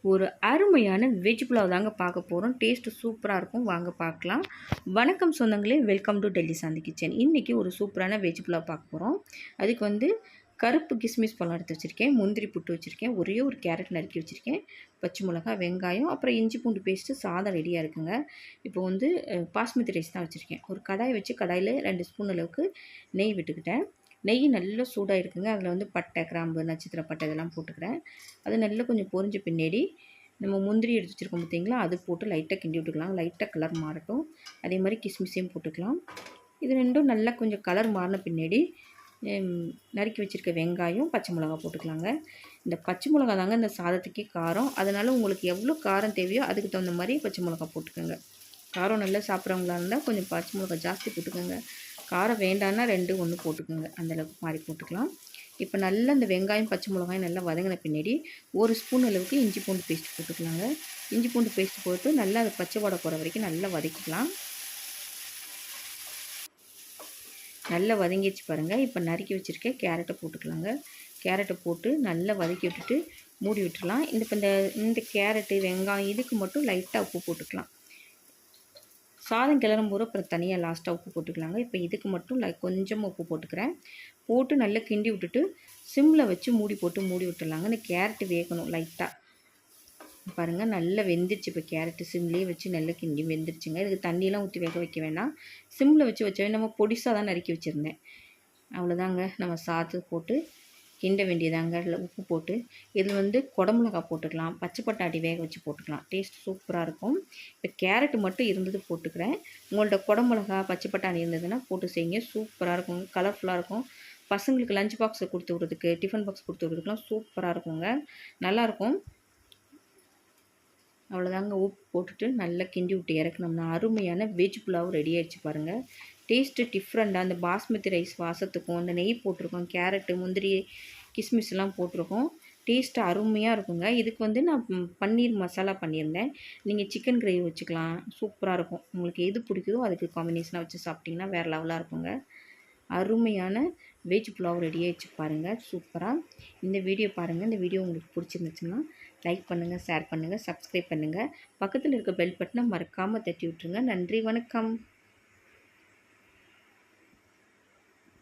ஒரு அருமையான வெஜ் புலாவ் தாங்க பார்க்க போகிறோம். டேஸ்ட்டு சூப்பராக இருக்கும். வாங்க பார்க்கலாம். வணக்கம் சொந்தங்களே, welcome to Delhi Shanti kitchen. இன்றைக்கி ஒரு சூப்பரான வெஜ் புலாவ் பார்க்க போகிறோம். அதுக்கு கருப்பு கிஸ்மிஸ் பழம் எடுத்து வச்சுருக்கேன், முந்திரி புட்டு வச்சுருக்கேன், ஒரே ஒரு கேரட் நறுக்கி வச்சுருக்கேன், பச்சை மிளகாய், வெங்காயம், அப்புறம் இஞ்சி பூண்டு பேஸ்ட்டு, சாதம் ரெடியாக இருக்குங்க. இப்போ பாஸ்மதி ரைஸ் தான் வச்சுருக்கேன். ஒரு கடாய் வச்சு கடாயில் 2 ஸ்பூன் அளவுக்கு நெய் விட்டுக்கிட்டேன். நெய் நல்லா சூடாக இருக்குங்க. அதில் பட்டை, கிராம்பு, நட்சத்திர பட்டை இதெல்லாம் போட்டுக்கிறேன். அது நல்லா கொஞ்சம் பொரிஞ்ச பின்னாடி நம்ம முந்திரி எடுத்து வச்சுருக்கோம் பார்த்தீங்களா, அது போட்டு லைட்டாக கிண்டி விட்டுக்கலாம். லைட்டாக கலர் மாறட்டும். அதே மாதிரி கிஸ்மிஸையும் போட்டுக்கலாம். இது ரெண்டும் நல்லா கொஞ்சம் கலர் மாறின பின்னாடி நறுக்கி வச்சுருக்க வெங்காயம், பச்சை மிளகா போட்டுக்கலாங்க. இந்த பச்சை மிளகா தாங்க இந்த சாதத்துக்கே காரம். அதனால் உங்களுக்கு எவ்வளோ காரம் தேவையோ அதுக்கு தகுந்த மாதிரி பச்சை மிளகா போட்டுக்கோங்க. காரம் நல்லா சாப்பிட்றவங்களா இருந்தால் கொஞ்சம் பச்சை மிளகா ஜாஸ்தி போட்டுக்கோங்க. காரம் வேண்டான்னா 2 1 போட்டுக்கோங்க. அந்தளவுக்கு மாதிரி போட்டுக்கலாம். இப்போ நல்லா இந்த வெங்காயம், பச்சை மிளகாயும் நல்லா வதங்கின பின்னாடி 1 ஸ்பூன் அளவுக்கு இஞ்சி பூண்டு பேஸ்ட் போட்டுக்கலாங்க. இஞ்சி பூண்டு பேஸ்ட் போட்டு நல்லா அது பச்சை வாடை போகிற வரைக்கும் நல்லா வதக்கிக்கலாம். நல்லா வதங்கிடுச்சு பாருங்கள். இப்போ நறுக்கி வச்சுருக்க கேரட்டை போட்டுக்கலாங்க. கேரட்டை போட்டு நல்லா வதக்கி விட்டுட்டு மூடி விட்டுடலாம். இந்த கேரட்டு, வெங்காயம் இதுக்கு மட்டும் லைட்டாக உப்பு போட்டுக்கலாம். சாதம் கிளறும் போது அப்புறம் தனியாக லாஸ்ட்டாக உப்பு போட்டுக்கலாங்க. இப்போ இதுக்கு மட்டும் கொஞ்சமாக உப்பு போட்டுக்கிறேன். போட்டு நல்லா கிண்டி விட்டுட்டு சிம்மில் வச்சு மூடி விட்டுடலாங்க. இந்த கேரட்டு வேகணும் லைட்டாக. பாருங்கள் நல்லா வெந்துருச்சு. இப்போ கேரட்டு சிம்லேயே வச்சு நல்லா கிண்டி வெந்துருச்சுங்க. இதுக்கு தண்ணியெலாம் ஊற்றி வேக வைக்க வேணாம். சிம்மில் வச்சு நம்ம பொடிசாக தான் நறுக்கி வச்சுருந்தேன். அவ்வளோதாங்க. நம்ம சாதத்தை போட்டு கிண்ட வேண்டியதாங்க. இல்லை உப்பு போட்டு இதில் குடமிளகா போட்டுக்கலாம், பச்சை பட்டாணி வேக வச்சு போட்டுக்கலாம். டேஸ்ட் சூப்பராக இருக்கும். இப்போ கேரட்டு மட்டும் இருந்தது போட்டுக்கிறேன். உங்கள்கிட்ட குடமிளகா, பச்சை பட்டாணி இருந்ததுன்னா போட்டு செய்யுங்க. சூப்பராக இருக்கும், கலர்ஃபுல்லாக இருக்கும். பசங்களுக்கு லஞ்ச் பாக்ஸை கொடுத்து விட்றதுக்கு, டிஃபன் பாக்ஸ் கொடுத்து விட்றதுக்குலாம் சூப்பராக இருக்குங்க, நல்லாயிருக்கும். அவ்வளோதாங்க. உப்பு போட்டுட்டு நல்லா கிண்டி விட்டு இறக்கணும்னா அருமையான வெஜ் புலாவ் ரெடி ஆகிடுச்சு பாருங்கள். டேஸ்ட்டு டிஃப்ரெண்ட்டாக அந்த பாஸ்மதி ரைஸ் வாசத்துக்கும் அந்த நெய் போட்டிருக்கோம், கேரட்டு, முந்திரி, கிஸ்மிஸ்லாம் போட்டிருக்கோம். டேஸ்ட்டு அருமையாக இருக்குங்க. இதுக்கு நான் பன்னீர் மசாலா பண்ணியிருந்தேன். நீங்கள் சிக்கன் கிரேவி வச்சுக்கலாம், சூப்பராக இருக்கும். உங்களுக்கு எது பிடிக்குதோ அதுக்கு காம்பினேஷனாக வச்சு சாப்பிட்டிங்கன்னா வேறு லெவலாக இருக்குங்க. அருமையான வெஜ் புலாவ் ரெடி ஆகிடுச்சு பாருங்கள், சூப்பராக. இந்த வீடியோ பாருங்கள். இந்த வீடியோ உங்களுக்கு பிடிச்சிருந்துச்சுன்னா லைக் பண்ணுங்கள், ஷேர் பண்ணுங்கள், சப்ஸ்கிரைப் பண்ணுங்கள். பக்கத்தில் இருக்க பெல் பட்டனை மறக்காமல் தட்டி விட்டுருங்க. நன்றி, வணக்கம்.